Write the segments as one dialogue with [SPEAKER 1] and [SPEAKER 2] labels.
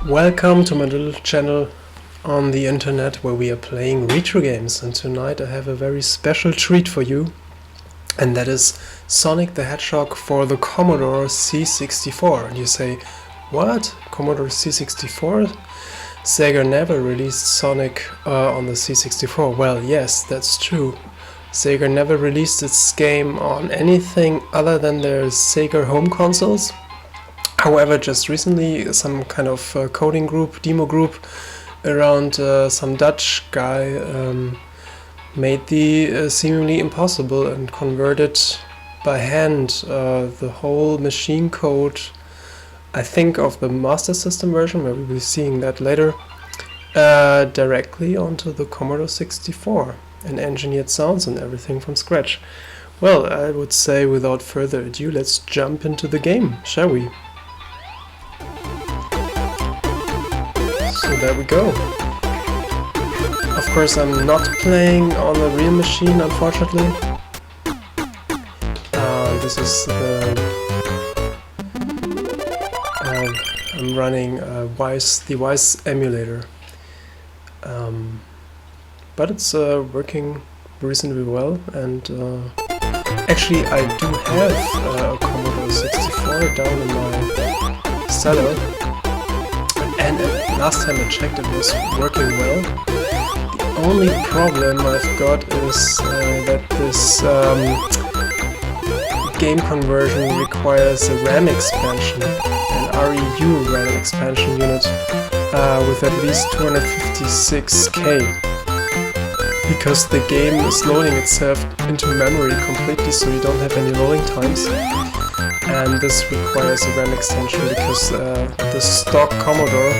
[SPEAKER 1] Welcome to my little channel on the internet where we are playing retro games, and tonight I have a very special treat for you, and that is Sonic the Hedgehog for the Commodore C64. And you say, what? Commodore C64? Sega never released Sonic on the C64. Well, yes, that's true. Sega never released its game on anything other than their Sega home consoles. However, just recently some kind of coding group, demo group around some Dutch guy made the seemingly impossible and converted by hand the whole machine code, I think of the Master System version, where we'll be seeing that later, directly onto the Commodore 64 and engineered sounds and everything from scratch. Well, I would say without further ado, let's jump into the game, shall we? So there we go. Of course, I'm not playing on a real machine, unfortunately. This is the... I'm running the Wise emulator. But it's working reasonably well, and actually I do have a Commodore 64 down in my cellar. And last time I checked, it was working well. The only problem I've got is that this game conversion requires a RAM expansion, an REU RAM expansion unit with at least 256K. Because the game is loading itself into memory completely, so you don't have any loading times. And this requires a RAM extension because the stock Commodore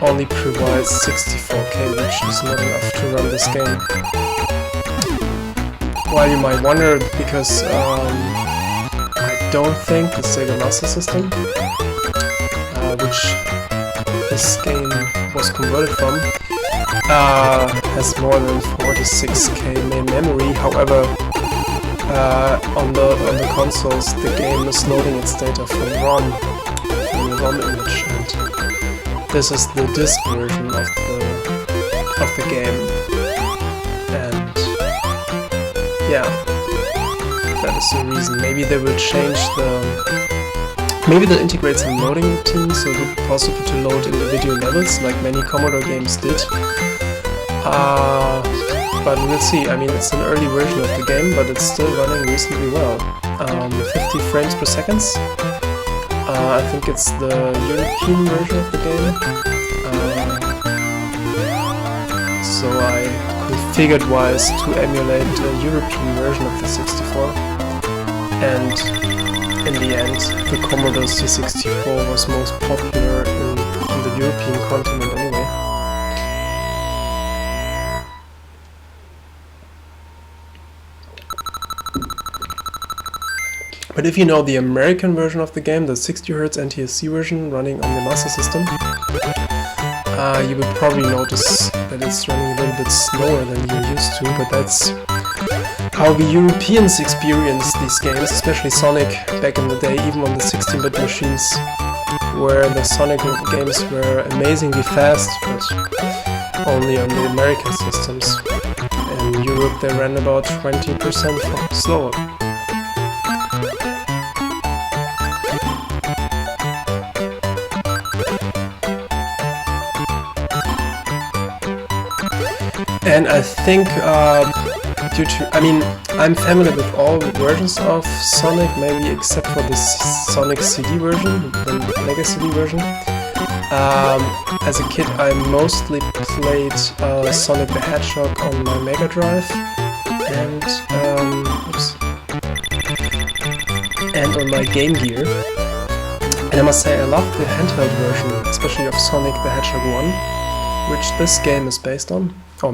[SPEAKER 1] only provides 64K, which is not enough to run this game. Well, you might wonder, because I don't think the Sega Master System, which this game was converted from, has more than 46K main memory. However, on the consoles, the game is loading its data from the ROM image, and this is the disk version of the game. And yeah, that is the reason. Maybe they will change maybe they'll integrate some loading routines, so it will be possible to load individual levels like many Commodore games did. But we'll see. I mean, it's an early version of the game, but it's still running reasonably well. 50 frames per second. I think it's the European version of the game. So I configured Wise to emulate the European version of the 64. And in the end, the Commodore C64 was most popular in the European continent anyway. But if you know the American version of the game, the 60Hz NTSC version running on the Master System, you will probably notice that it's running a little bit slower than you're used to, but that's how the Europeans experienced these games, especially Sonic back in the day, even on the 16-bit machines, where the Sonic games were amazingly fast, but only on the American systems. In Europe they ran about 20% slower. And I think I'm familiar with all versions of Sonic, maybe except for the Sonic CD version, the Mega CD version. As a kid I mostly played Sonic the Hedgehog on my Mega Drive and on my Game Gear. And I must say I love the handheld version, especially of Sonic the Hedgehog 1, which this game is based on. Or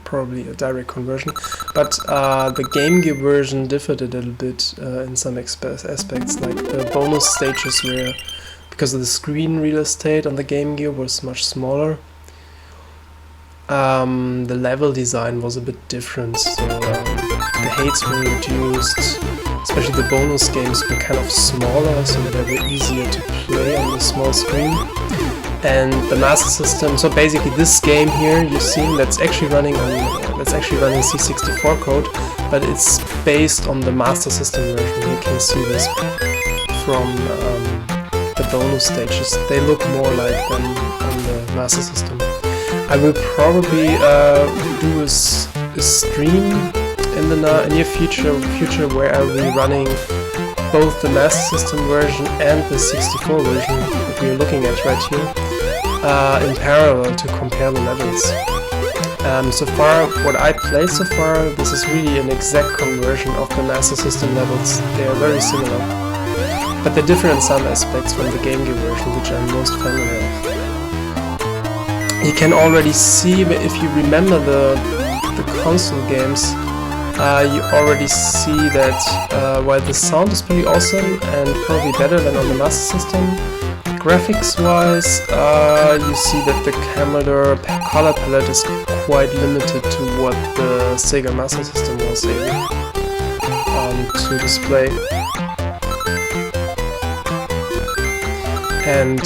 [SPEAKER 1] probably a direct conversion, but the Game Gear version differed a little bit in some aspects, like the bonus stages where, because of the screen real estate on the Game Gear was much smaller, the level design was a bit different, so the heights were reduced, especially the bonus games were kind of smaller, so they were easier to play on the small screen. And the Master System, so basically this game here you've seen, that's actually running C64 code, but it's based on the Master System version. You can see this from the bonus stages. They look more like them on the Master System. I will probably do a stream in the near future where I will be running both the Master System version and the 64 version that we are looking at right here in parallel to compare the levels. So far, what I played so far, this is really an exact conversion of the Master System levels. They are very similar, but they differ in some aspects from the Game Gear version, which I'm most familiar with. You can already see, if you remember the console games, you already see that while the sound is pretty awesome and probably better than on the Master System, graphics-wise, you see that the Commodore color palette is quite limited to what the Sega Master System was able to display. And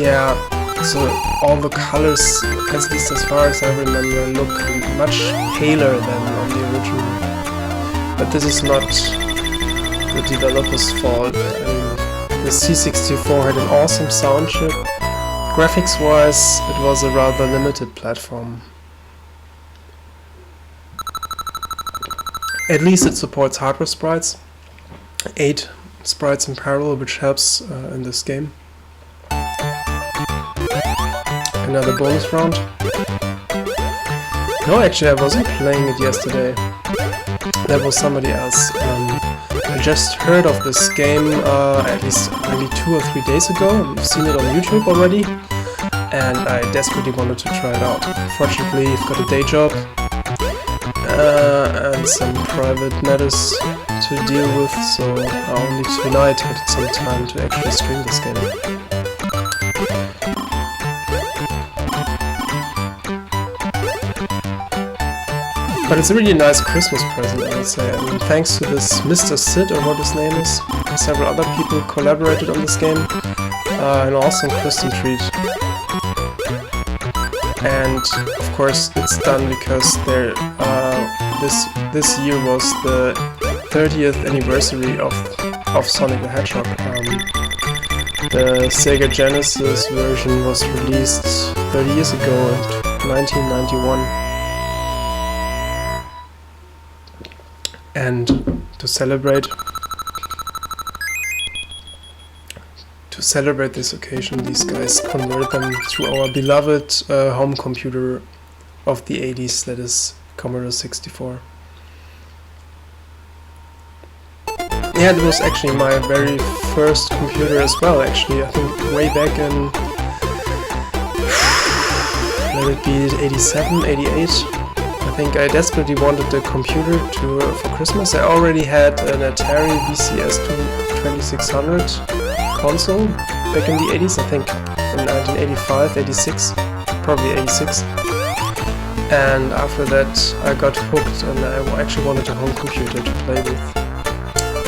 [SPEAKER 1] yeah, so all the colors, at least as far as I remember, look much paler than on the original. But this is not the developer's fault. The C64 had an awesome sound chip. Graphics-wise, it was a rather limited platform. At least it supports hardware sprites. 8 sprites in parallel, which helps in this game. Another bonus round. No, actually I wasn't playing it yesterday. That was somebody else. I just heard of this game at least maybe 2 or 3 days ago. I've seen it on YouTube already, and I desperately wanted to try it out. Fortunately, I've got a day job and some private matters to deal with, so I only tonight had some time to actually stream this game. But it's a really nice Christmas present, I would say. I mean, thanks to this Mr. Sid, or what his name is, several other people collaborated on this game. An awesome Christmas treat. And of course, it's done because this year was the 30th anniversary of Sonic the Hedgehog. The Sega Genesis version was released 30 years ago in 1991. And to celebrate this occasion, these guys converted them to our beloved home computer of the 80s, that is Commodore 64. Yeah, it was actually my very first computer as well, actually. I think way back in, let it be 87, 88. I think I desperately wanted a computer for Christmas. I already had an Atari VCS 2600 console back in the 80s, I think in 1985, 86, probably 86. And after that I got hooked and I actually wanted a home computer to play with.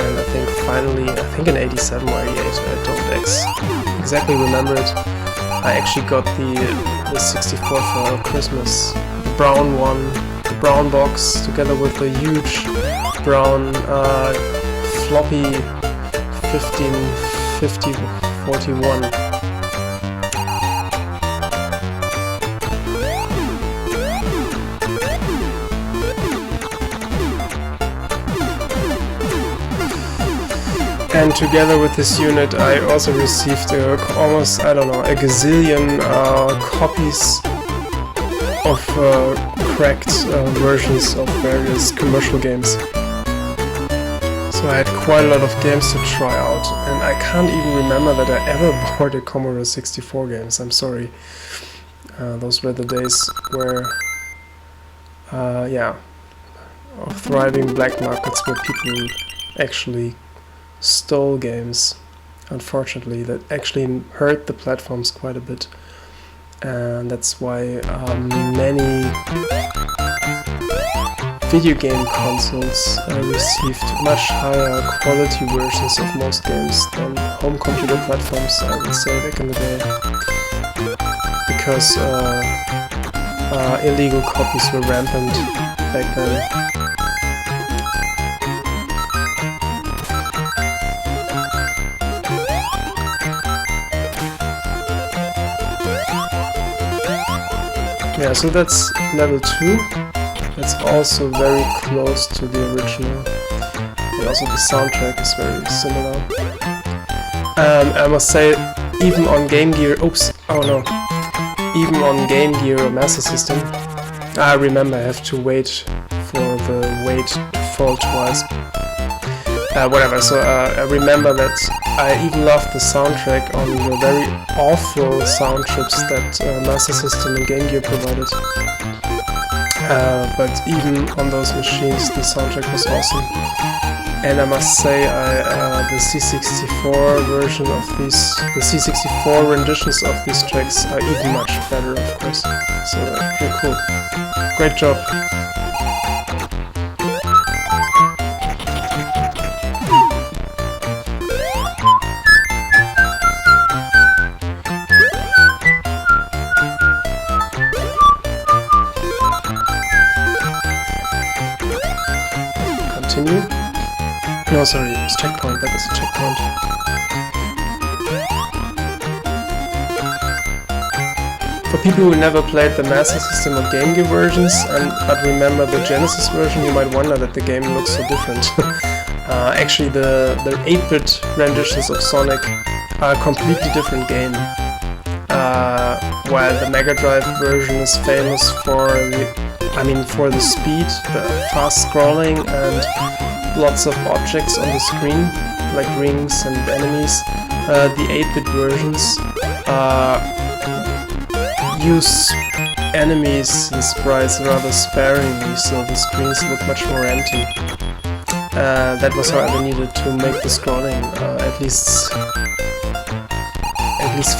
[SPEAKER 1] And I think finally, I think in 87 or 88, I don't exactly remember it, I actually got the 64 for Christmas, the brown one, the brown box, together with a huge brown floppy 1541. And together with this unit I also received almost, I don't know, a gazillion copies of cracked versions of various commercial games. So I had quite a lot of games to try out, and I can't even remember that I ever bought a Commodore 64 games, I'm sorry. Those were the days where, yeah, of thriving black markets where people actually stole games, unfortunately, that actually hurt the platforms quite a bit. and that's why many video game consoles received much higher quality versions of most games than home computer platforms, I would say, back in the day, because illegal copies were rampant back then. Yeah, so that's level 2. That's also very close to the original. And also the soundtrack is very similar. I must say, even on Game Gear, even on Game Gear or Master System, I remember I have to wait for the weight to fall twice. Whatever, so I remember that I even loved the soundtrack on the very awful sound chips that Master System and Game Gear provided. But even on those machines the soundtrack was awesome. And I must say the C64 version of these, the C64 renditions of these tracks are even much better, of course. So pretty cool. Great job. Continue. No, sorry, it's checkpoint. That was a checkpoint. For people who never played the Master System or Game Gear versions, but remember the Genesis version, you might wonder that the game looks so different. Actually, the 8-bit renditions of Sonic are a completely different game. While the Mega Drive version is famous for the speed, the fast scrolling, and lots of objects on the screen, like rings and enemies. The 8-bit versions use enemies and sprites rather sparingly, so the screens look much more empty. That was however needed to make the scrolling at least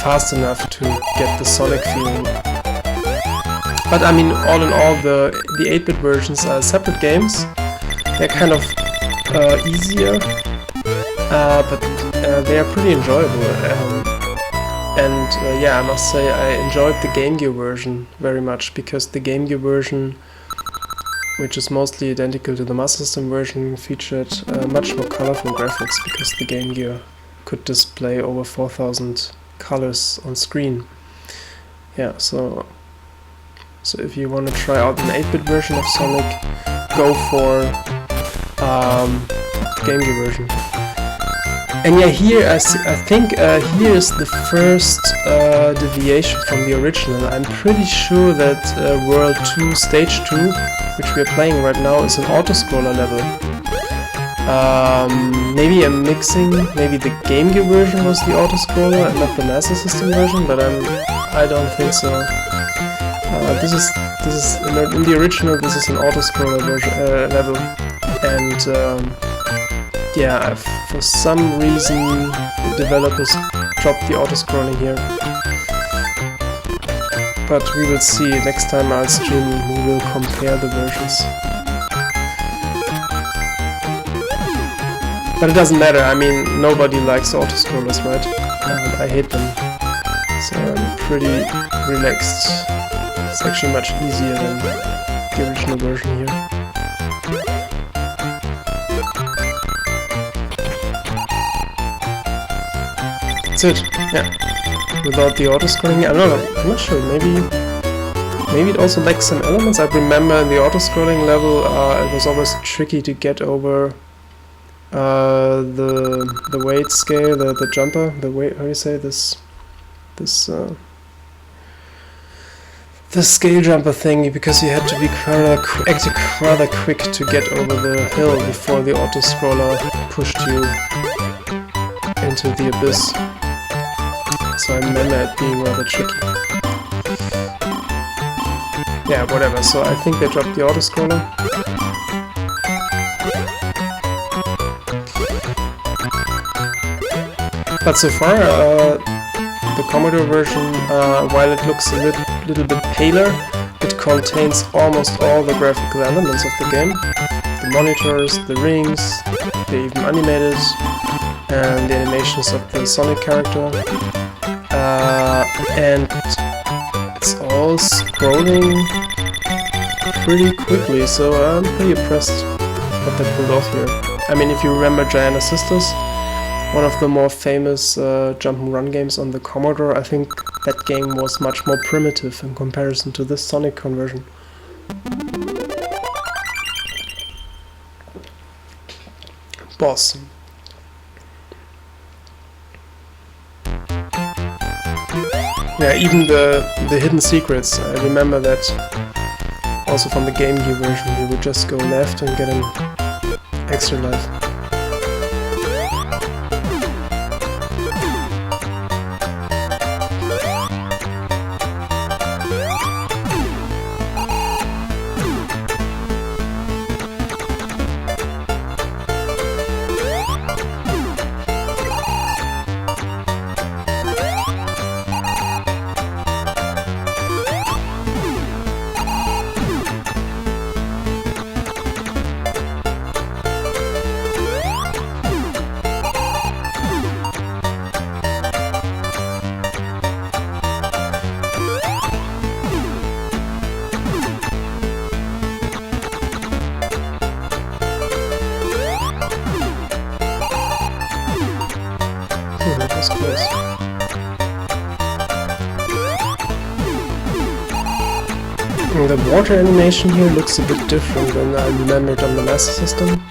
[SPEAKER 1] fast enough to get the Sonic feeling. But I mean, all in all, the 8-bit versions are separate games. They're kind of easier, but they are pretty enjoyable. Yeah, I must say I enjoyed the Game Gear version very much, because the Game Gear version, which is mostly identical to the Master System version, featured much more colorful graphics, because the Game Gear could display over 4,000 colors on screen. Yeah, so if you want to try out an 8-bit version of Sonic, go for Game Gear version. And yeah, here I think here is the first deviation from the original. I'm pretty sure that World 2, Stage 2, which we are playing right now, is an auto-scroller level. Maybe I'm mixing. Maybe the Game Gear version was the auto-scroller and not the Master System version, but I don't think so. This is in the original. This is an auto-scroller version level, and yeah, for some reason the developers dropped the auto-scrolling here. But we will see. Next time I'll stream, we will compare the versions. But it doesn't matter. I mean, nobody likes auto-scrollers, right? I hate them. So I'm pretty relaxed. It's actually much easier than the original version here. That's it, yeah. Without the auto-scrolling, I don't know, I'm not sure, maybe it also lacks some elements. I remember in the auto-scrolling level, it was always tricky to get over the weight scale, the jumper, the weight, how do you say this the scale jumper thing, because you had to be acting rather quick to get over the hill before the auto-scroller pushed you into the abyss. So I remember it being rather tricky. Yeah, whatever, so I think they dropped the auto-scroller. But so far, The Commodore version, while it looks a little bit paler, it contains almost all the graphical elements of the game. The monitors, the rings, they even animated, and the animations of the Sonic character. And it's all scrolling pretty quickly, so I'm pretty impressed what they pulled off here. I mean, if you remember Giant Sisters, one of the more famous jump-and-run games on the Commodore, I think that game was much more primitive in comparison to this Sonic conversion. Boss. Yeah, even the hidden secrets, I remember that also from the Game Gear version, you would just go left and get an extra life. That was close. The water animation here looks a bit different than I remembered on the Master System,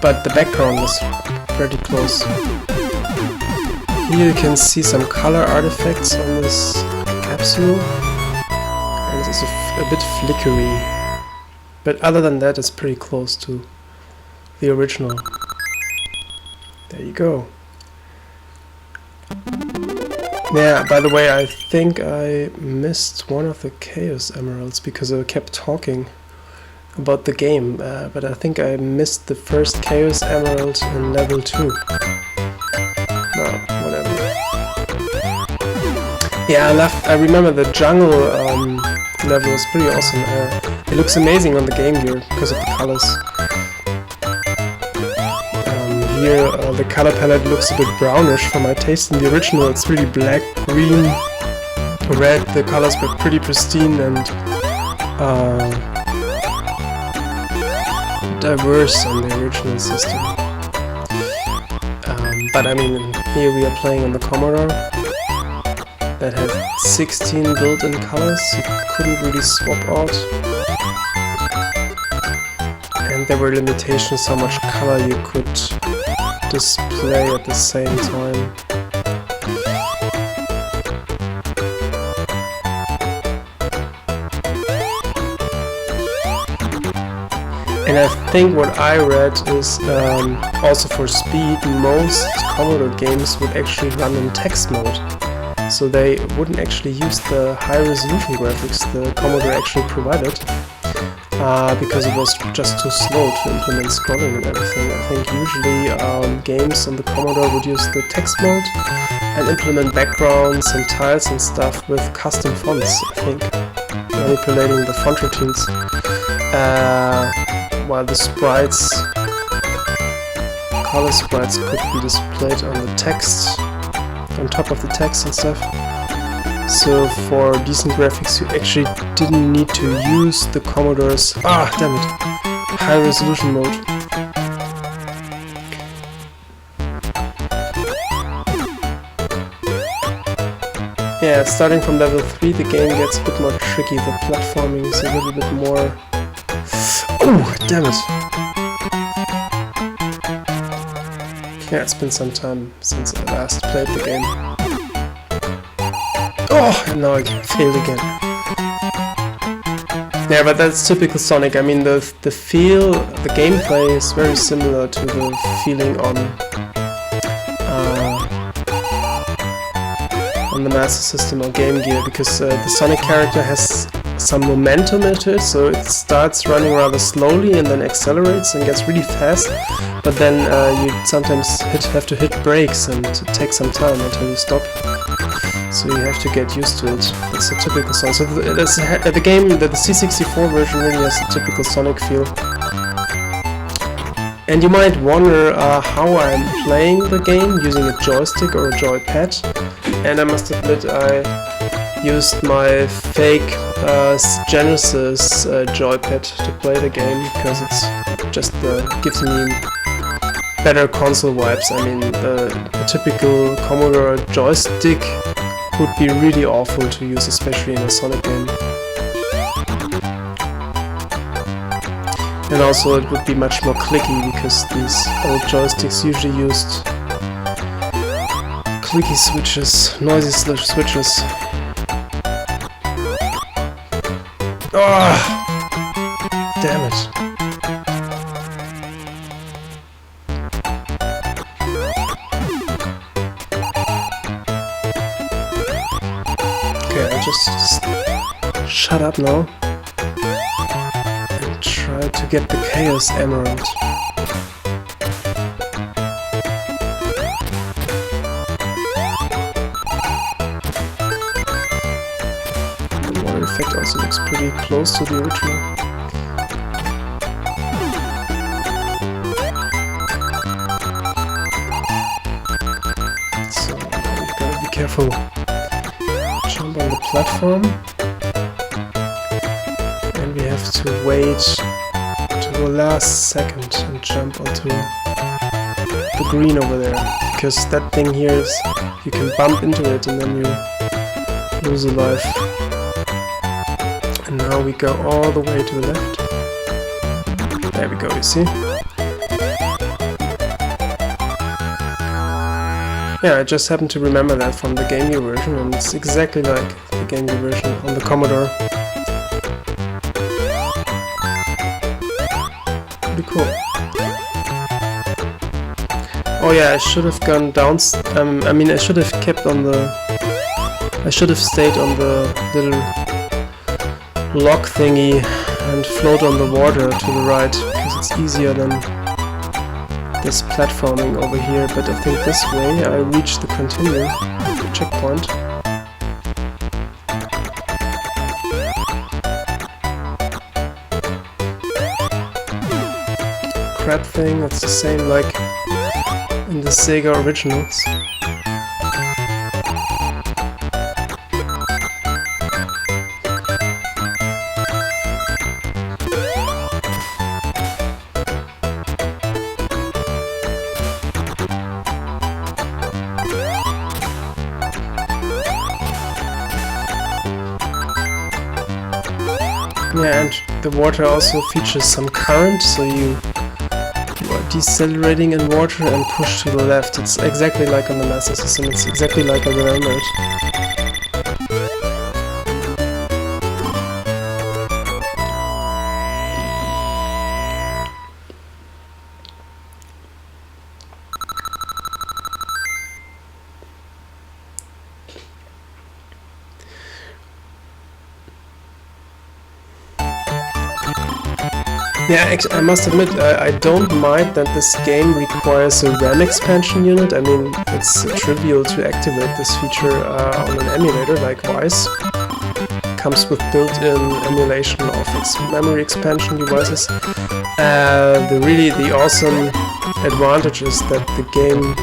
[SPEAKER 1] but the background was pretty close. Here you can see some color artifacts on this capsule, and it's a bit flickery, but other than that it's pretty close to the original. There you go. Yeah, by the way, I think I missed one of the Chaos Emeralds because I kept talking about the game, but I think I missed the first Chaos Emerald in level 2. No, whatever. Yeah, I remember the jungle level was pretty awesome. It looks amazing on the Game Gear because of the colors. Here the color palette looks a bit brownish for my taste. In the original it's really black, green, red. The colors were pretty pristine and diverse on the original system. But I mean, here we are playing on the Commodore that had 16 built-in colors. You couldn't really swap out. And there were limitations how much color you could display at the same time. And I think what I read is also for speed, most Commodore games would actually run in text mode. So they wouldn't actually use the high resolution graphics the Commodore actually provided. Because it was just too slow to implement scrolling and everything. I think usually games on the Commodore would use the text mode and implement backgrounds and tiles and stuff with custom fonts, I think, manipulating the font routines, while the sprites, color sprites, could be displayed on the text, on top of the text and stuff. So for decent graphics you actually didn't need to use the Commodore's high resolution mode. Yeah, starting from level 3 the game gets a bit more tricky. The platforming is a little bit more... Oh, damn it! Yeah, it's been some time since I last played the game. Oh, and now I failed again. Yeah, but that's typical Sonic. I mean, the feel, the gameplay is very similar to the feeling on the Master System or Game Gear, because the Sonic character has some momentum into it, so it starts running rather slowly and then accelerates and gets really fast, but then you sometimes have to hit brakes and it takes some time until you stop. So you have to get used to it. It's a typical Sonic. So the game, the C64 version really has a typical Sonic feel. And you might wonder how I'm playing the game, using a joystick or a joypad. And I must admit I used my fake Genesis joypad to play the game, because it's just gives me better console vibes. I mean, the typical Commodore joystick would be really awful to use, especially in a Sonic game. And also it would be much more clicky, because these old joysticks usually used clicky switches, noisy switches. Oh, damn it. Okay, I'll just shut up now and try to get the Chaos Emerald. The water effect also looks pretty close to the original. So, you gotta be careful. Jump on the platform, and we have to wait to the last second and jump onto the green over there, because that thing here is, you can bump into it and then you lose a life. And now we go all the way to the left. There we go, you see? Yeah, I just happened to remember that from the Game Gear version, and it's exactly like the Game Gear version on the Commodore. Pretty cool. Oh yeah, I should have gone down. I mean, I should have kept on the. I should have stayed on the little lock thingy and float on the water to the right, because it's easier than this platforming over here, but I think this way I reach the continue, the checkpoint. Crab thing, that's the same like in the Sega originals. Yeah, and the water also features some current, so you are decelerating in water and push to the left. It's exactly like on the Master System, it's exactly like I remember it. Yeah, I must admit, I don't mind that this game requires a RAM expansion unit. I mean, it's trivial to activate this feature on an emulator like Vice. Comes with built-in emulation of its memory expansion devices. The awesome advantage is that the game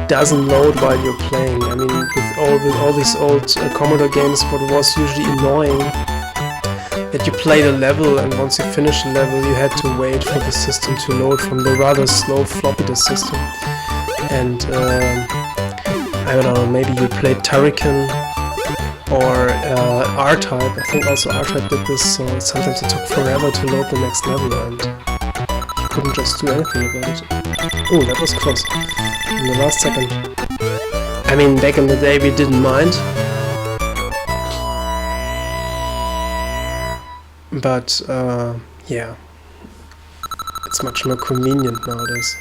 [SPEAKER 1] doesn't load while you're playing. I mean, with all these old Commodore games, what was usually annoying, that you played a level and once you finished the level you had to wait for the system to load from the rather slow floppy disk system. And I don't know, maybe you played Turrican or R-Type. I think also R-Type did this, so sometimes it took forever to load the next level and you couldn't just do anything about it. Oh, that was close. In the last second. I mean, back in the day we didn't mind. But, yeah, it's much more convenient nowadays.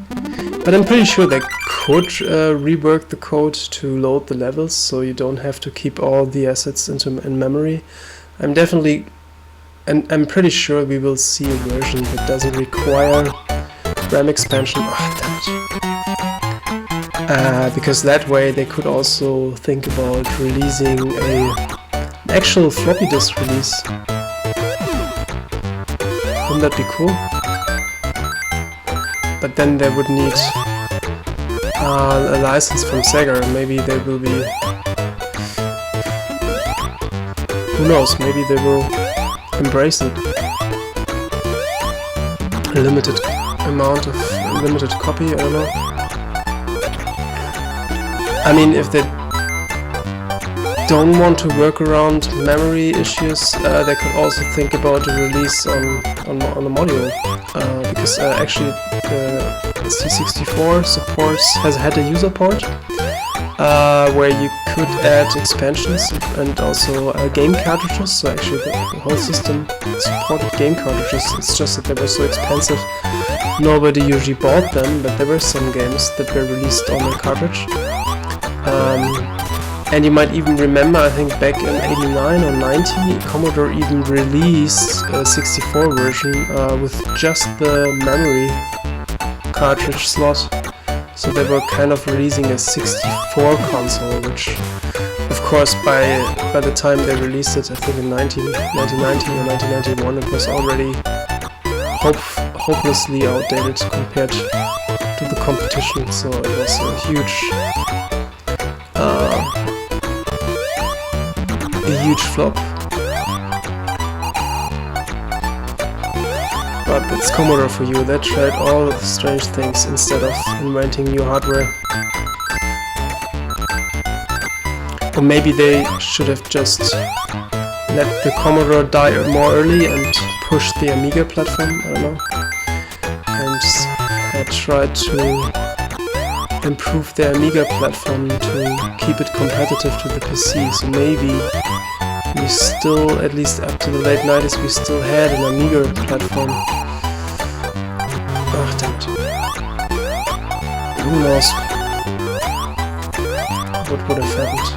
[SPEAKER 1] But I'm pretty sure they could rework the code to load the levels, so you don't have to keep all the assets in memory. I'm pretty sure we will see a version that doesn't require RAM expansion. Oh, damn it. Because that way they could also think about releasing an actual floppy disk release. Wouldn't that be cool? But then they would need a license from Sega. Maybe they will be... Who knows, maybe they will embrace it. A limited amount of... a limited copy, I don't know. I mean, if they don't want to work around memory issues, they could also think about a release on the module, because actually the C64 has had a user port where you could add expansions and also game cartridges. So actually the whole system supported game cartridges. It's just that they were so expensive, nobody usually bought them, but there were some games that were released on a cartridge. And you might even remember, I think back in 89 or 90, Commodore even released a 64 version with just the memory cartridge slot. So they were kind of releasing a 64 console, which of course by the time they released it, I think in 1990 or 1991, it was already hopelessly outdated compared to the competition. So it was a huge flop. But it's Commodore for you. They tried all of the strange things instead of inventing new hardware. Or maybe they should have just let the Commodore die more early and push the Amiga platform, I don't know. And had tried to improve the Amiga platform to keep it competitive to the PC. So maybe we still, at least up to the late 90s, we still had an Amiga platform. Oh, damn it. Who knows what would have happened.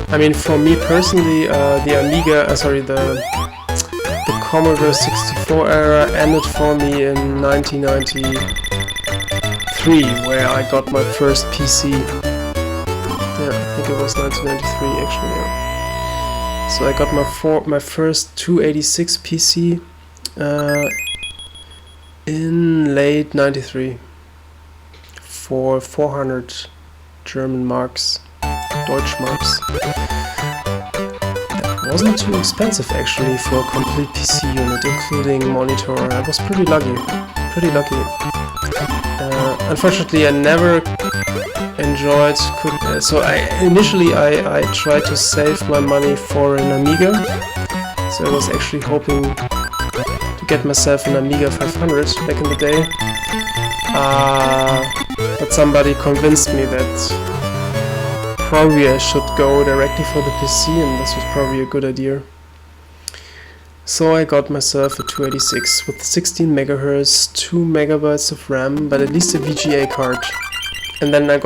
[SPEAKER 1] I mean, for me personally, the Commodore 64 era ended for me in 1993, where I got my first PC. Yeah, I think it was 1993 actually. Yeah. So I got my first 286 PC in late 93 for 400 German marks. Deutschmarks. That wasn't too expensive actually for a complete PC unit, including monitor. I was pretty lucky. Unfortunately, I never enjoyed. Initially I tried to save my money for an Amiga. So I was actually hoping to get myself an Amiga 500 back in the day. But somebody convinced me that probably I should go directly for the PC, and this was probably a good idea. So I got myself a 286 with 16 MHz, 2 MB of RAM, but at least a VGA card. And then I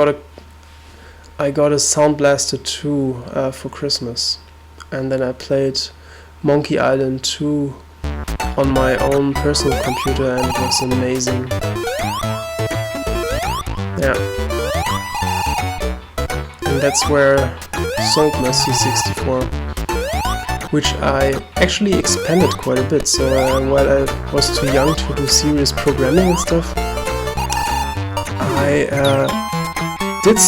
[SPEAKER 1] got a Sound Blaster 2 for Christmas. And then I played Monkey Island 2 on my own personal computer, and it was amazing. Yeah. And that's where I sold my C64, which I actually expanded quite a bit. So while I was too young to do serious programming and stuff, I did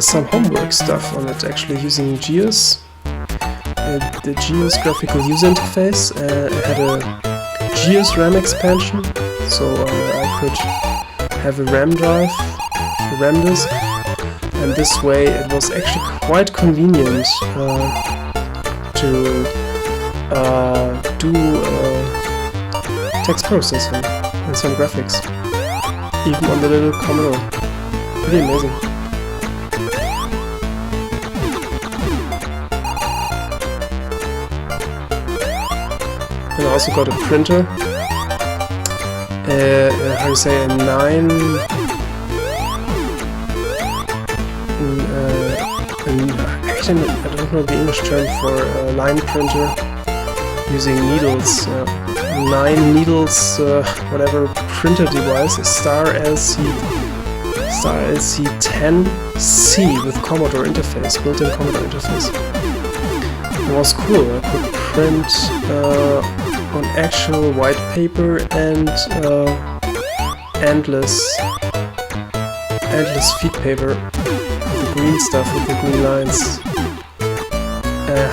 [SPEAKER 1] some homework stuff on it, actually using GEOS, the GEOS graphical user interface. I had a GEOS RAM expansion, so I could have a RAM drive, a RAM disk. And this way it was actually quite convenient to do text processing and some graphics, even on the little Commodore. Pretty amazing. also got a printer. How do you say, a 9... actually, I don't know the English term for a line printer using needles. 9 needles, whatever printer device, Star LC10C with Commodore interface, built-in Commodore interface. It was cool. I could print on actual white paper and endless feed paper, the green stuff with the green lines.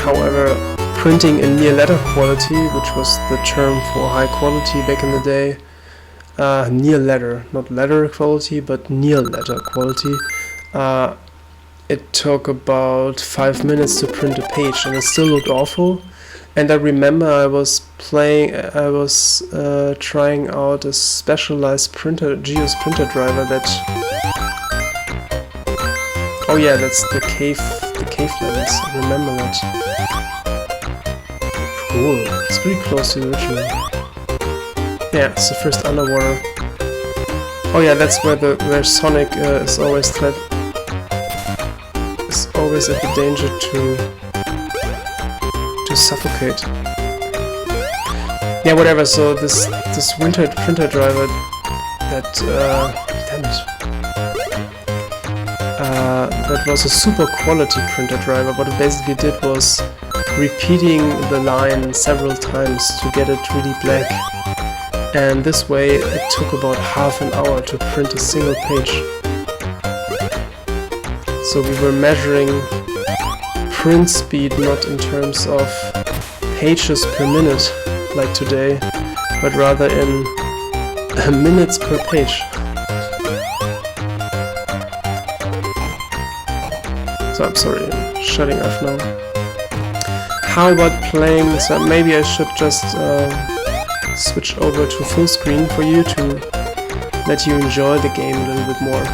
[SPEAKER 1] However, printing in near letter quality, which was the term for high quality back in the day, near letter, not letter quality, but near letter quality, it took about 5 minutes to print a page, and it still looked awful. And I remember I was trying out a specialized printer, GEOS printer driver that... Oh yeah, that's the cave lens, I remember that. Cool, it's pretty close to the original. Yeah, it's the first underwater. Oh yeah, that's where Sonic is always at the danger to suffocate. Yeah, whatever. So this winter printer driver that damn it. That was a super quality printer driver. What it basically did was repeating the line several times to get it really black. And this way it took about half an hour to print a single page. So we were measuring print speed not in terms of pages per minute like today, but rather in minutes per page. So I'm sorry, I'm shutting off now. How about playing? So maybe I should just switch over to full screen for you to let you enjoy the game a little bit more.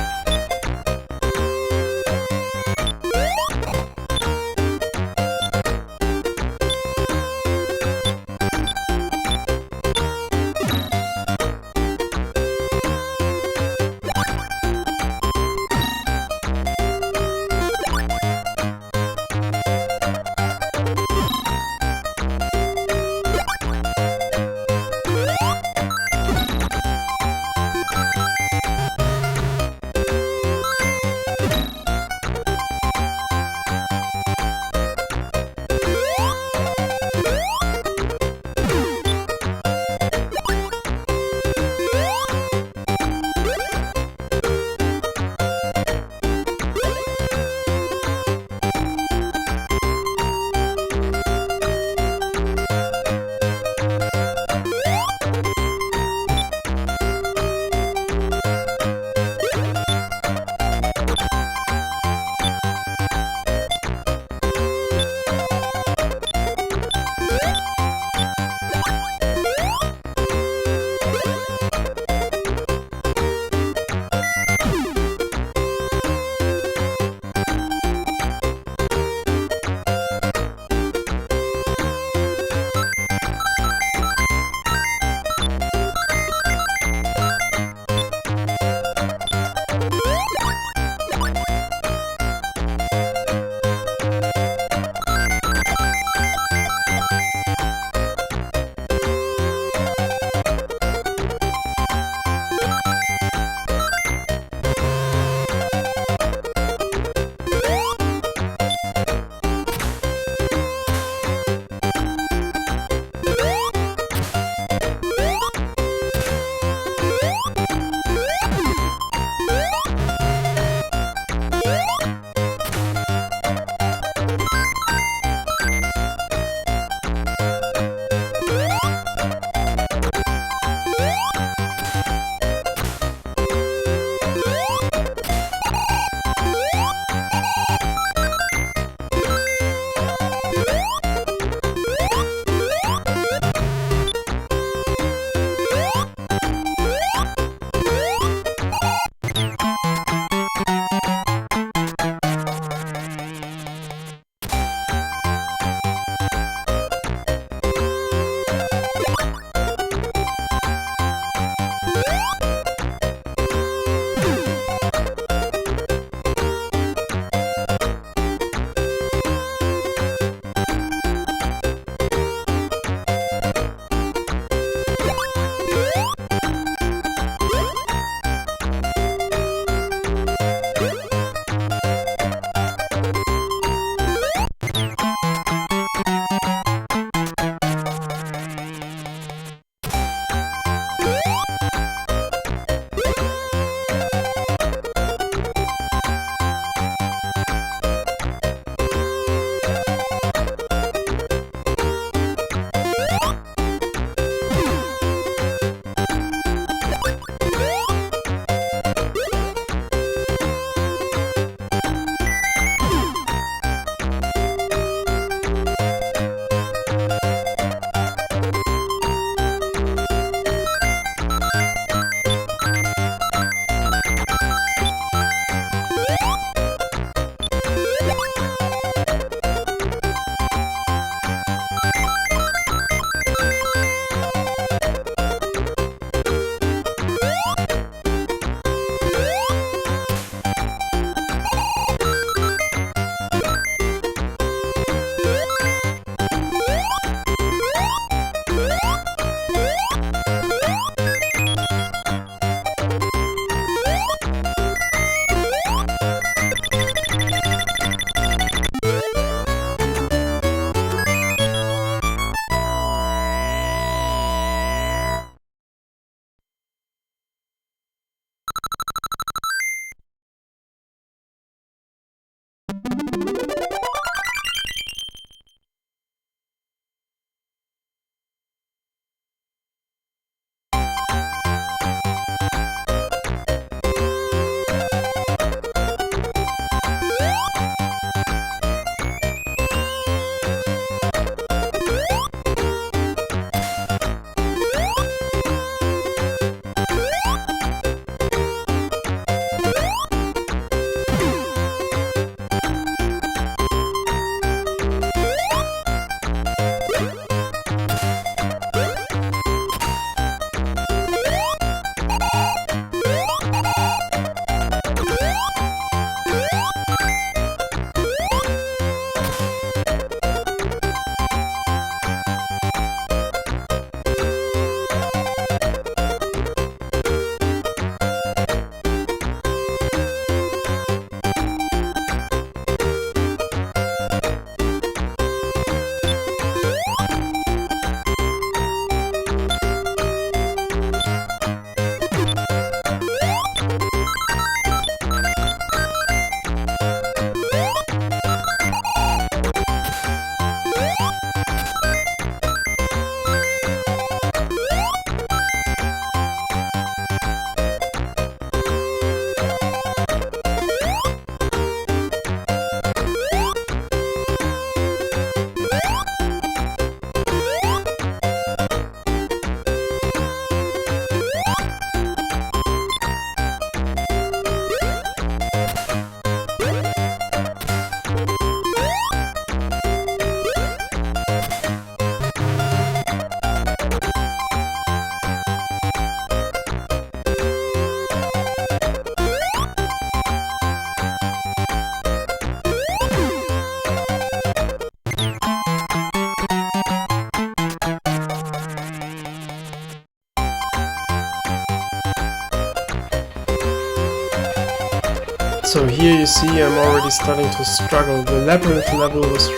[SPEAKER 1] So here you see I'm already starting to struggle. The Labyrinth level was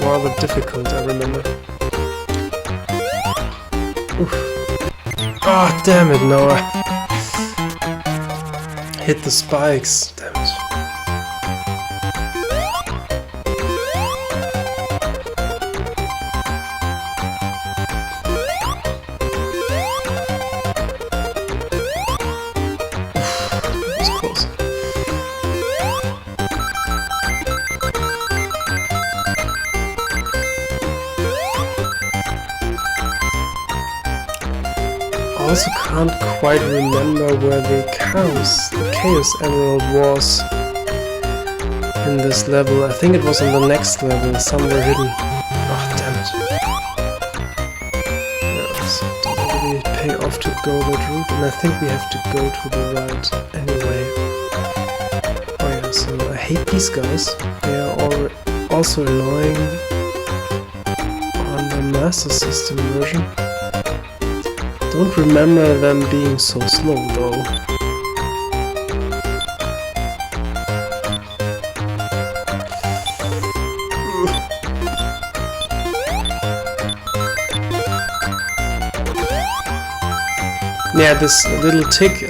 [SPEAKER 1] rather difficult, I remember. Oof. Ah, damn it, no. Hit the spikes, damn it. I also can't quite remember where the Chaos Emerald was in this level. I think it was on the next level, somewhere hidden. Oh, damn it. Yeah, so it doesn't really pay off to go that route, and I think we have to go to the right anyway. Oh yeah, so I hate these guys. They are all also annoying on the Master System version. Don't remember them being so slow though. Yeah, this little tick is a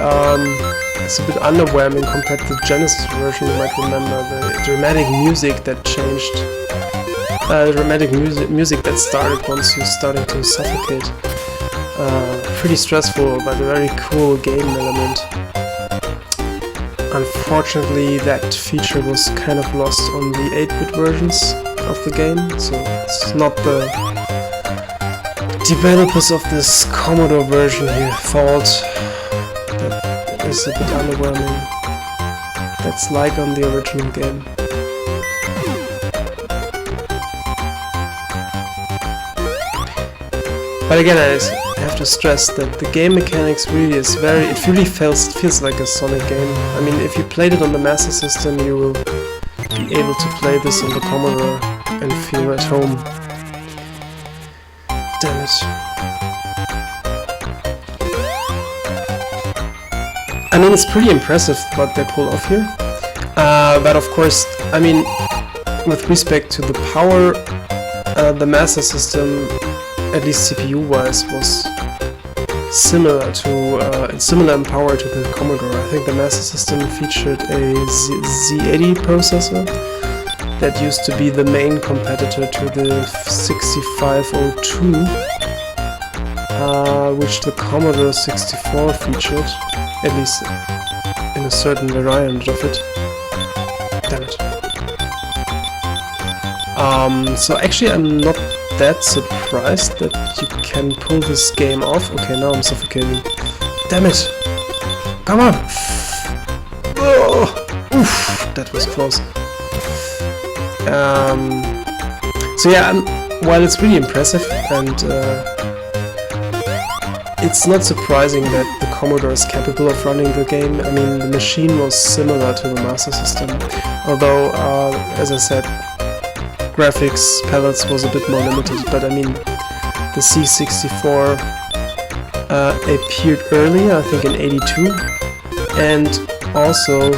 [SPEAKER 1] bit underwhelming compared to the Genesis version. You might remember the dramatic music that changed. Dramatic music that started once you're starting to suffocate. Pretty stressful, but a very cool game element. Unfortunately, that feature was kind of lost on the 8-bit versions of the game, so it's not the developers of this Commodore version here fault. That is a bit underwhelming. That's like on the original game. But again, I have to stress that the game mechanics really is it really feels like a Sonic game. I mean, if you played it on the Master System, you will be able to play this on the Commodore and feel at home. Damn it. I mean, it's pretty impressive what they pull off here. But of course, I mean, with respect to the power, the Master System, at least CPU-wise, was similar in power to the Commodore. I think the Master System featured a Z80 processor that used to be the main competitor to the 6502, which the Commodore 64 featured, at least in a certain variant of it. Damn it. So actually I'm not that surprised that you can pull this game off. Okay, now I'm suffocating. Damn it! Come on! Oh, oof, that was close. So yeah, while it's really impressive and it's not surprising that the Commodore is capable of running the game. I mean, the machine was similar to the Master System, although, as I said, graphics palettes was a bit more limited, but I mean, the C64 appeared earlier, I think in '82, and also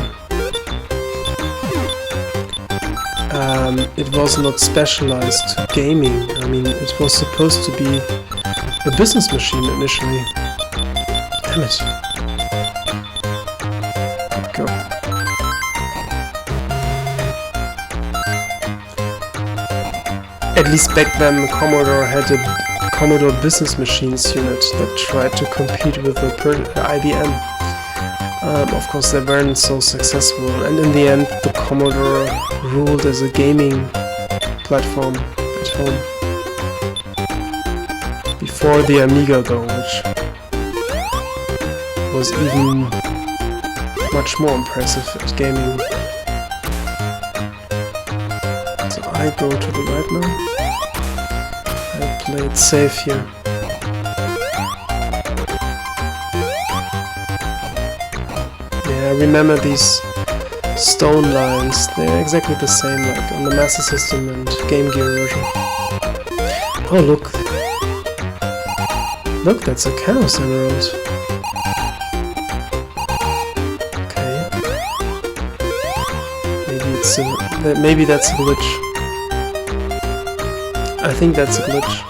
[SPEAKER 1] it was not specialized to gaming. I mean, it was supposed to be a business machine initially. Damn it. Go. At least back then, Commodore had a Commodore Business Machines unit that tried to compete with the IBM. Of course, they weren't so successful, and in the end, the Commodore ruled as a gaming platform at home. Before the Amiga, though, which was even much more impressive at gaming. So I go to the right now. I play it safe here. Yeah, I remember these stone lines. They're exactly the same like on the Master System and Game Gear version. Oh look! Look, that's a Chaos Emerald. Okay. maybe that's a glitch. I think that's a glitch.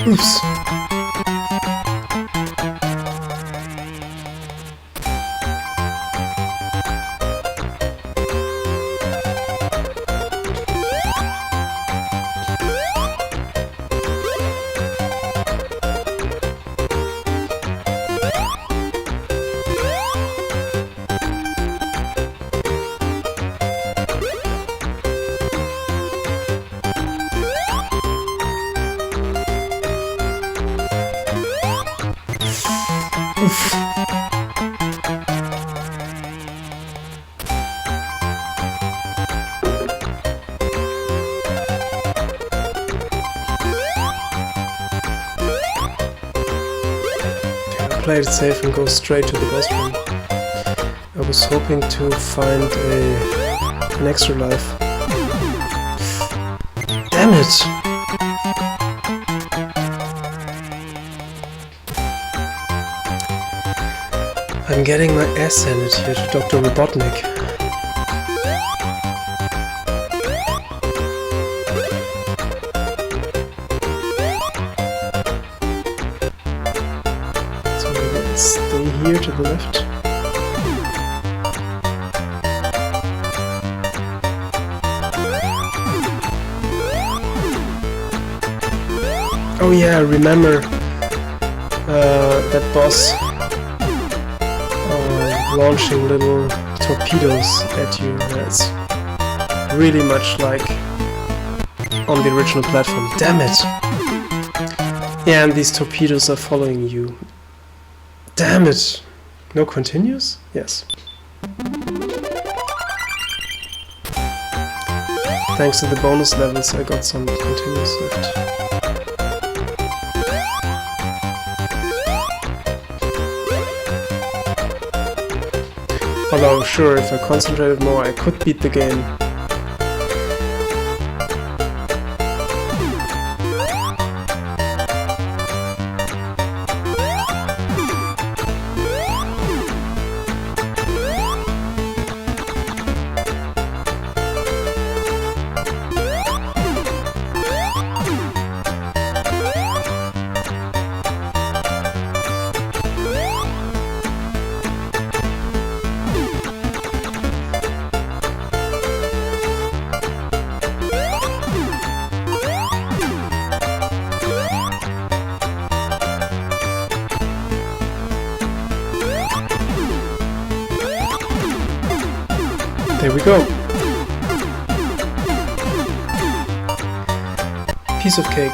[SPEAKER 1] Oops. Oof. Okay, I played it safe and go straight to the boss room. I was hoping to find an extra life. Damn it! I'm getting my ass handed here to Dr. Robotnik. So let's stay here to the left. Oh yeah, I remember that boss launching little torpedoes at you. That's really much like on the original platform. Damn it! Yeah, and these torpedoes are following you. Damn it! No continues? Yes. Thanks to the bonus levels I got some continues left. Although, sure, if I concentrated more, I could beat the game. There we go. Piece of cake.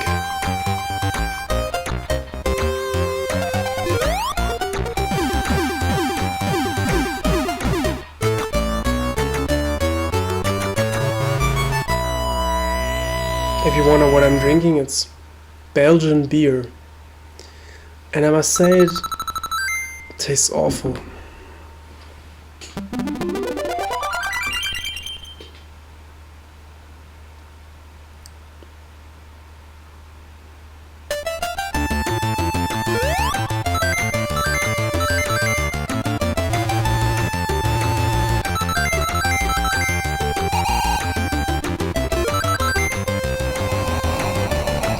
[SPEAKER 1] If you wonder what I'm drinking, it's Belgian beer. And I must say it tastes awful.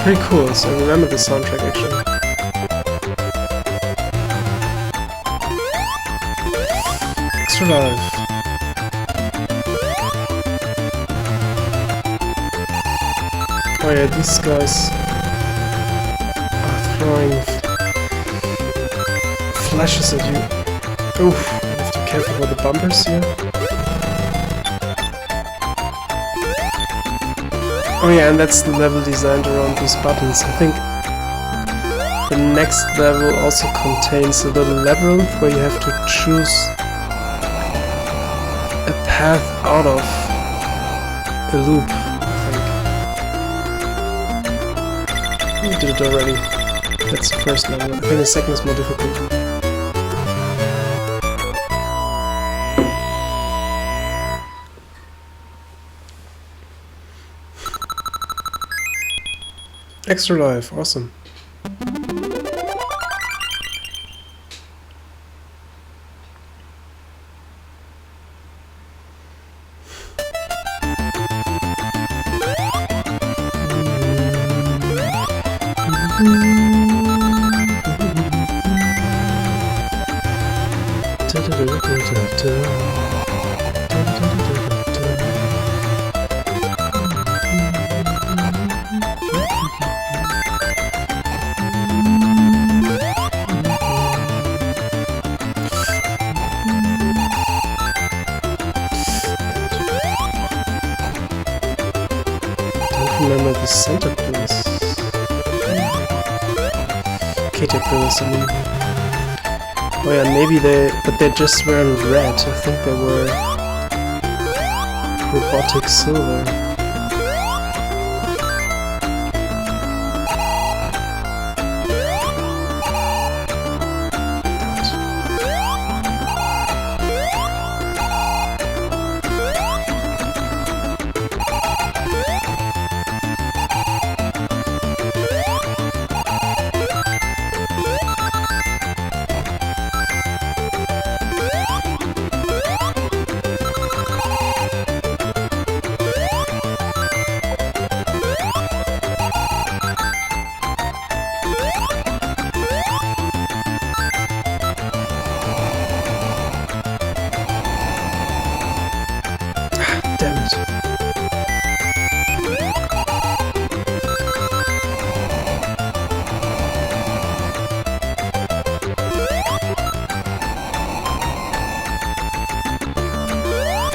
[SPEAKER 1] Pretty cool, so I remember the soundtrack actually. Extra life. Oh yeah, these guys are throwing flashes at you. Oof, I have to be careful with the bumpers here. Oh yeah, and that's the level designed around these buttons. I think the next level also contains a little labyrinth where you have to choose a path out of a loop, I think. We did it already. That's the first level. I think the second is more difficult. Extra life, awesome. Remember the center pillars. Caterpillars, I mean. Oh yeah, maybe but they just weren't red. I think they were robotic silver.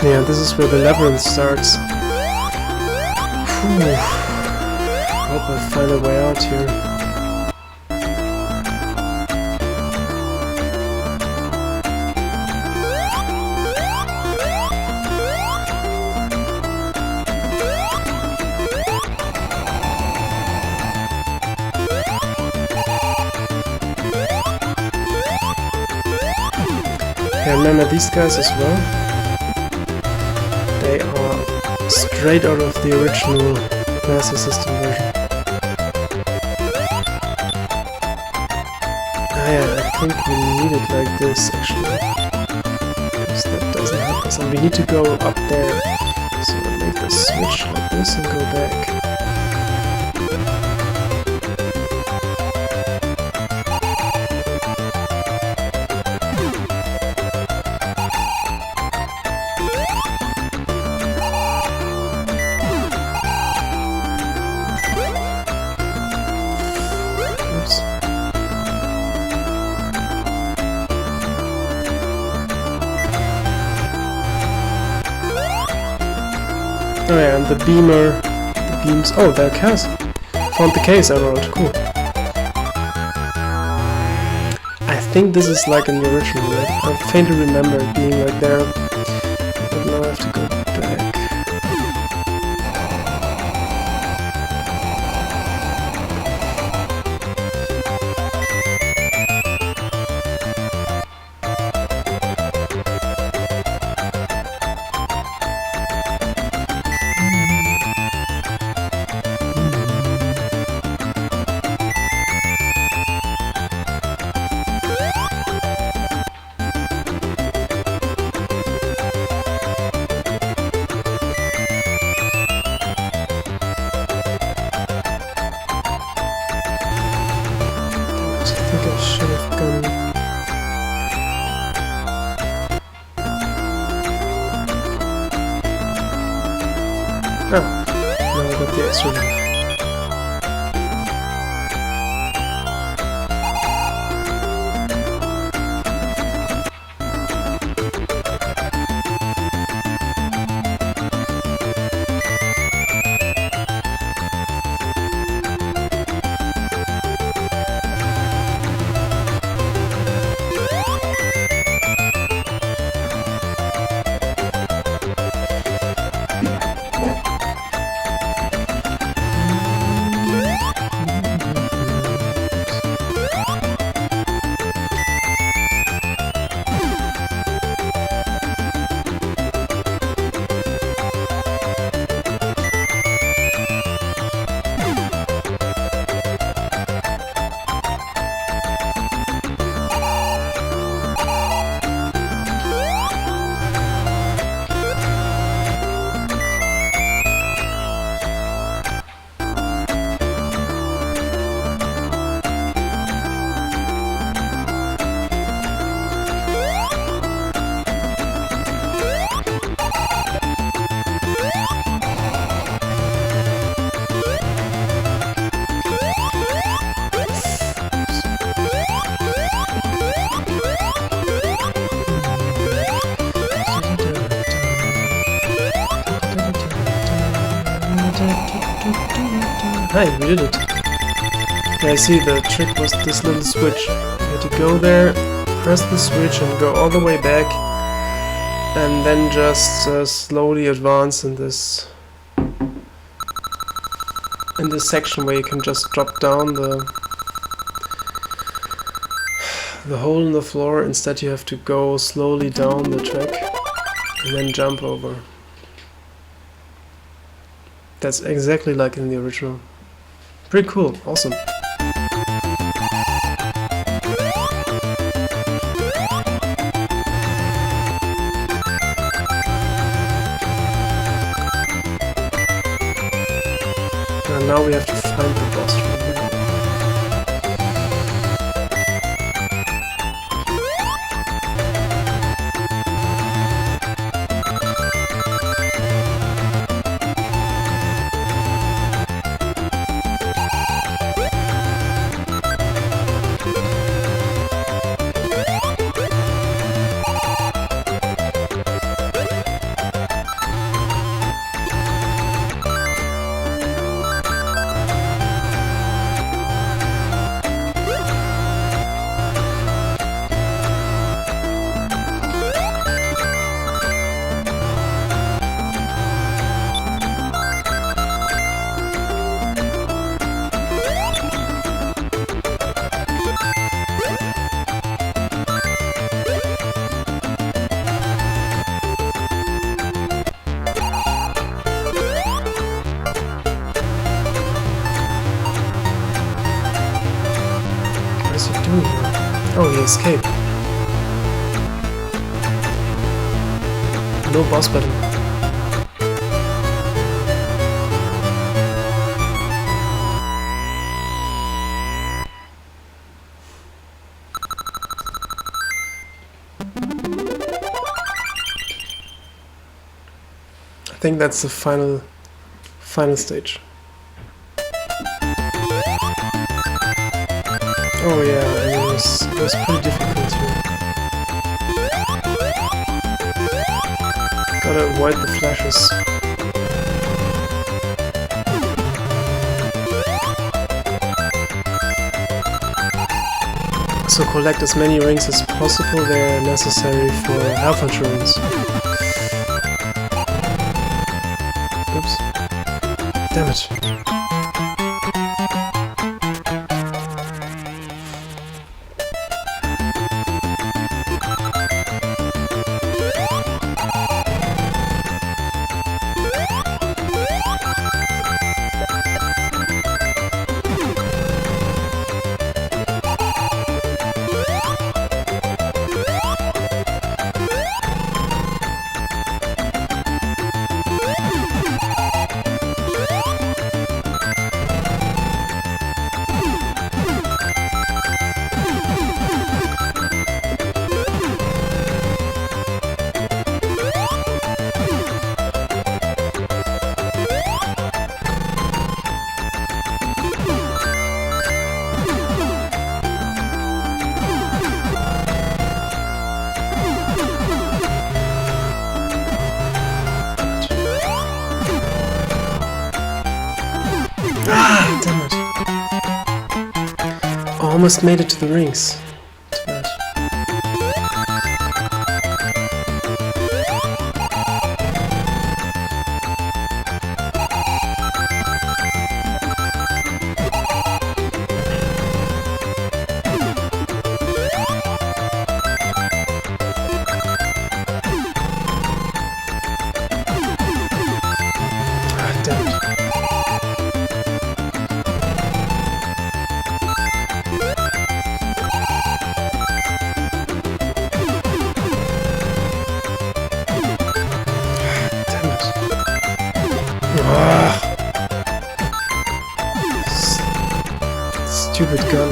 [SPEAKER 1] Yeah, this is where the labyrinth starts. Whew. Hope I find a way out here. Yeah, remember these guys as well? They are straight out of the original Master System version. Ah yeah, I think we need it like this actually. Because that doesn't help us. And we need to go up there. So I'll make the switch like this and go back. Oh yeah, and the beams, oh, the case. Found the case I wrote, cool. I think this is like in the original, right? I faintly remember it being right there, but now I have to go back. Oh, now I got the extra one. Hey, we did it. Yeah, I see the trick was this little switch. You had to go there, press the switch and go all the way back, and then just slowly advance in this section where you can just drop down the hole in the floor. Instead you have to go slowly down the track and then jump over. That's exactly like in the original. Pretty cool, awesome. And now we have to find the boss room. Oh, he escaped. No boss battle. I think that's the final stage. Oh yeah, it was pretty difficult here. Gotta avoid the flashes. So collect as many rings as possible, they're necessary for health insurance. Oops. Damn it. Ah, damn it. Almost made it to the rings. Too bad. Ah, damn it. Stupid gun.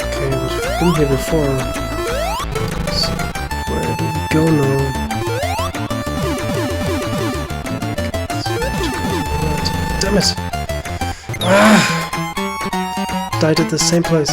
[SPEAKER 1] Okay, we've been here before. So where do we go now? Damn it! Died at the same place.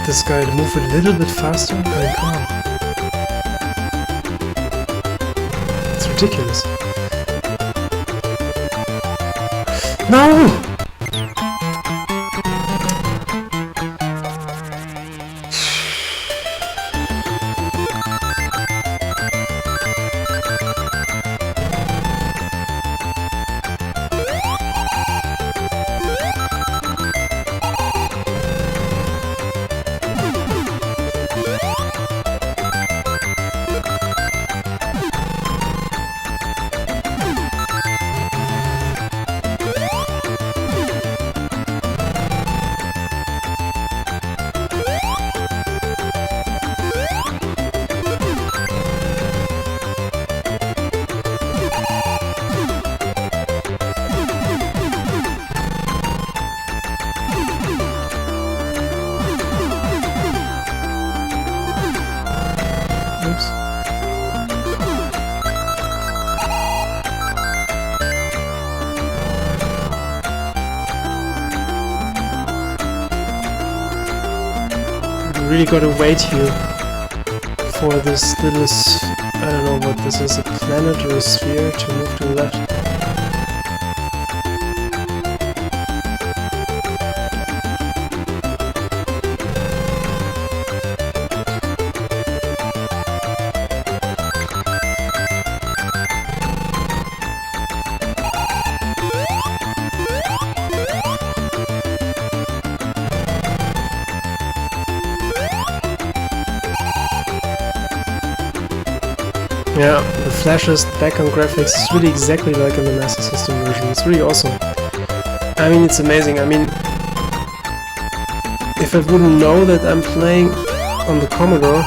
[SPEAKER 1] This guy to move a little bit faster? I mean, come on. It's ridiculous. No! Really gotta wait here for this little, I don't know what this is, a planet or a sphere to move to the left. Yeah, the flashes, the background graphics is really exactly like in the Master System version. It's really awesome. I mean, it's amazing. I mean, if I wouldn't know that I'm playing on the Commodore,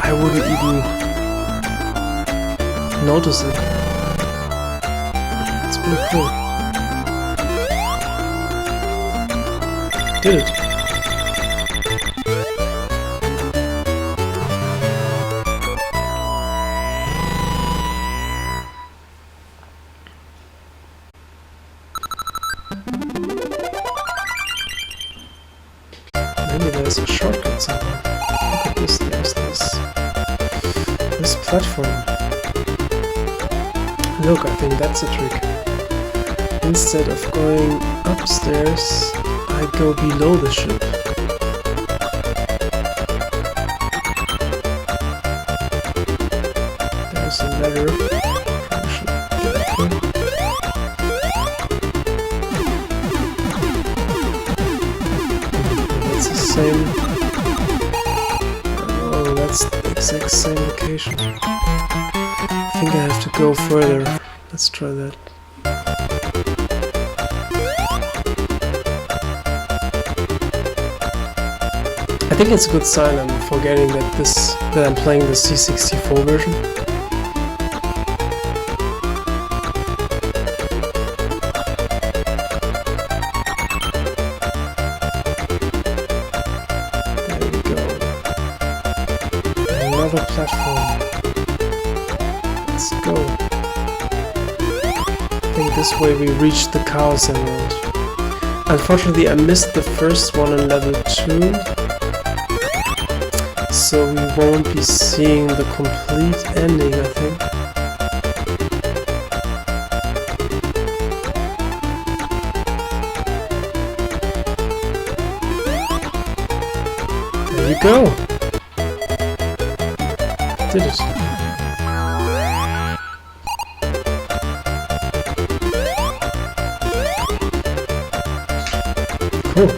[SPEAKER 1] I wouldn't even notice it. It's pretty cool. Did it. Maybe there's a shortcut somewhere. Look at this, there's this platform. Look, I think that's a trick. Instead of going upstairs, I go below the ship. There's a ladder. Probably should get up here. That's the same. Oh, that's the exact same location. I think I have to go further. Let's try that. I think it's a good sign I'm forgetting that I'm playing the C64 version. go. I think this way we reach the Chaos Emerald. Unfortunately, I missed the first one in level 2, so we won't be seeing the complete ending, I think. There you go! Did it. Cool.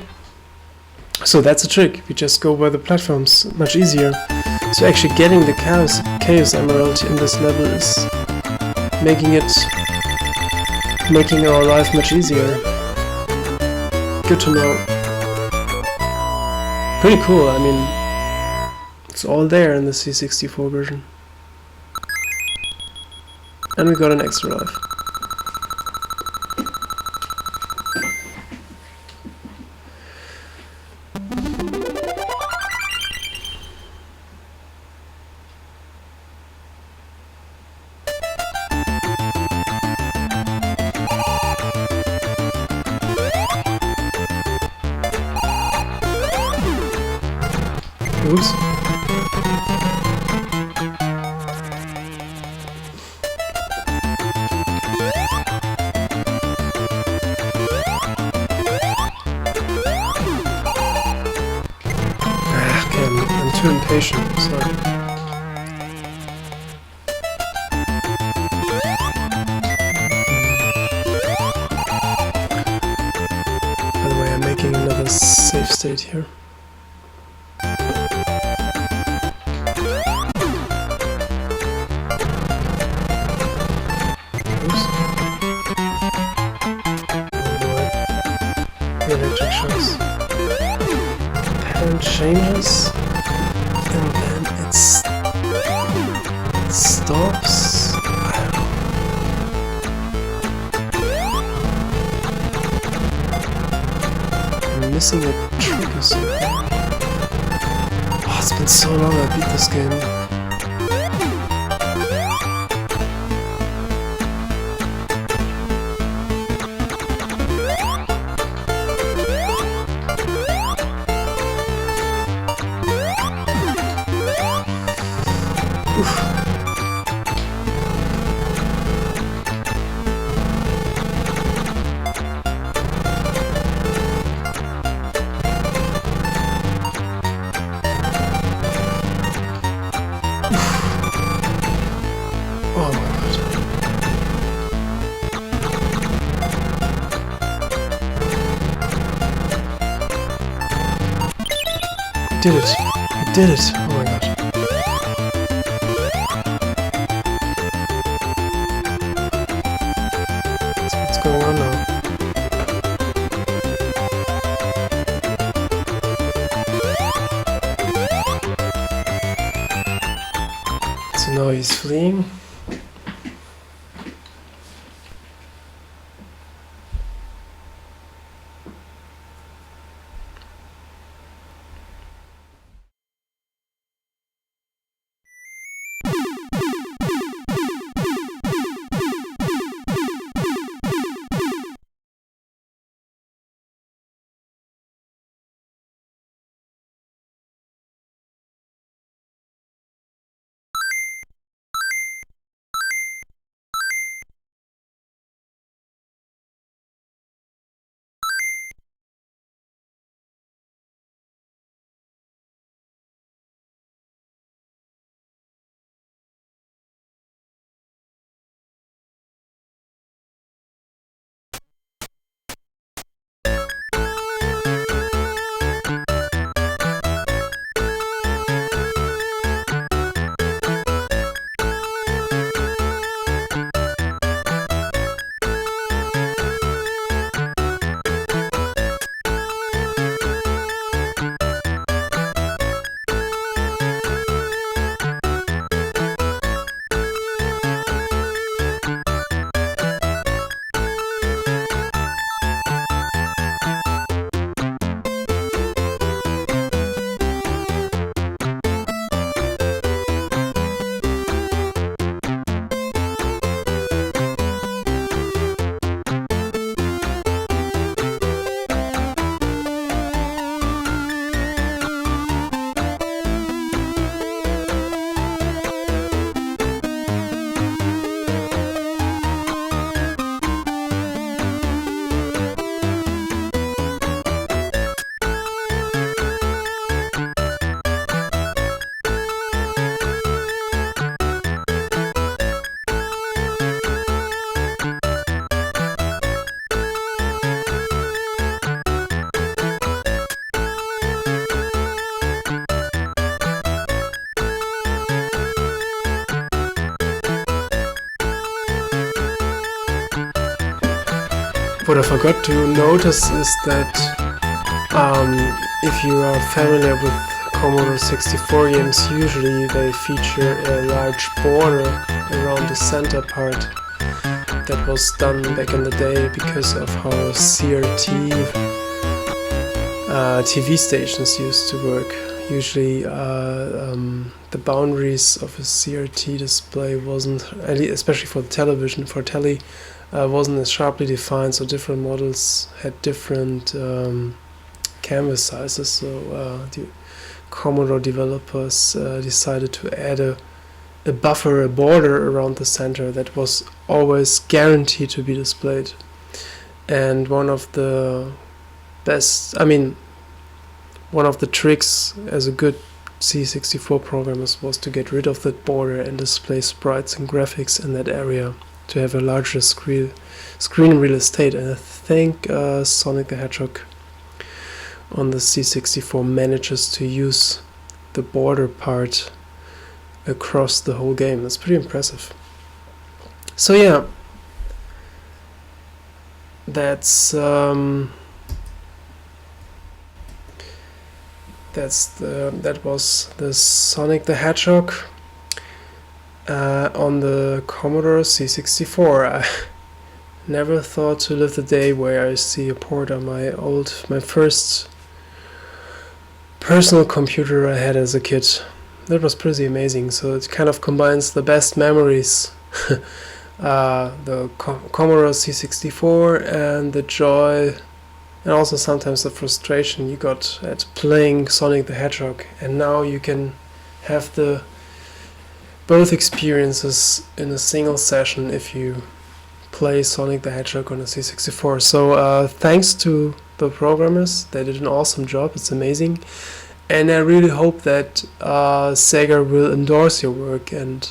[SPEAKER 1] So that's a trick. We just go where the platform's much easier. So actually getting the Chaos Emerald in this level is making our life much easier. Good to know. Pretty cool. I mean, it's all there in the C64 version. And we got an extra life. Oops. Okay, I'm too impatient, sorry. By the way, I'm making another save state here. Electric shocks. Parent changes, and then it stops. I don't know. I'm missing a trick or something. Oh, it's been so long I beat this game. Oh my god. I did it. I did it. Oh my god. What's going on now? So now he's fleeing. What I forgot to notice is that if you are familiar with Commodore 64 games, usually they feature a large border around the center part. That was done back in the day because of how CRT TV stations used to work. Usually the boundaries of a CRT display wasn't, especially for the television, for telly, wasn't as sharply defined, so different models had different canvas sizes. So the Commodore developers decided to add a buffer, a border around the center that was always guaranteed to be displayed. And one of the tricks as a good C64 programmer was to get rid of that border and display sprites and graphics in that area to have a larger screen real estate. And I think Sonic the Hedgehog on the C64 manages to use the border part across the whole game. That's pretty impressive. So yeah, that was the Sonic the Hedgehog on the Commodore C64. I never thought to live the day where I see a port on my first personal computer I had as a kid. That was pretty amazing. So it kind of combines the best memories, the Commodore C64, and the joy, and also sometimes the frustration you got at playing Sonic the Hedgehog. And now you can have both experiences in a single session if you play Sonic the Hedgehog on a C64. So thanks to the programmers, they did an awesome job. It's amazing. And I really hope that Sega will endorse your work, and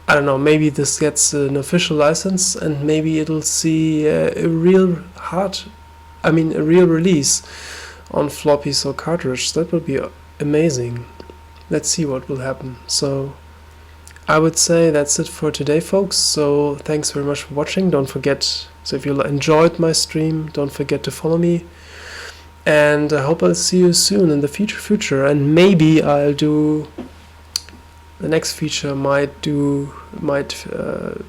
[SPEAKER 1] I don't know, maybe this gets an official license, and maybe it'll see a real release on floppies or cartridge. That would be amazing. Let's see what will happen. So I would say that's it for today, folks. So thanks very much for watching. Don't forget, so if you enjoyed my stream, don't forget to follow me. And I hope I'll see you soon in the future. And maybe I'll do the next feature might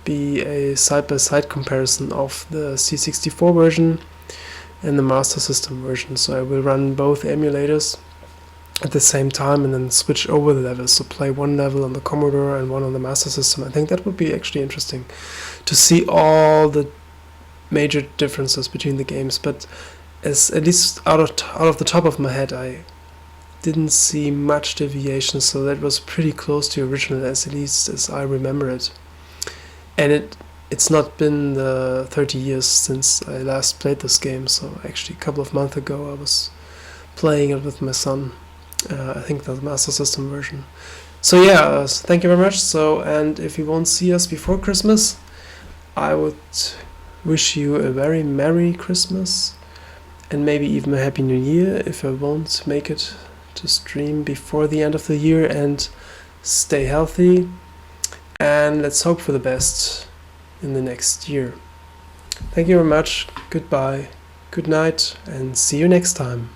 [SPEAKER 1] be a side-by-side comparison of the C64 version and the Master System version. So I will run both emulators at the same time and then switch over the levels. So play one level on the Commodore and one on the Master System. I think that would be actually interesting to see all the major differences between the games. But as at least out of the top of my head, I didn't see much deviation, so that was pretty close to the original, at least as I remember it. And it's not been 30 years since I last played this game, so actually a couple of months ago I was playing it with my son. I think the Master System version. So yeah, thank you very much. So, and if you won't see us before Christmas, I would wish you a very Merry Christmas and maybe even a Happy New Year if I won't make it to stream before the end of the year. And stay healthy, and let's hope for the best in the next year. Thank you very much. Goodbye, good night, and see you next time.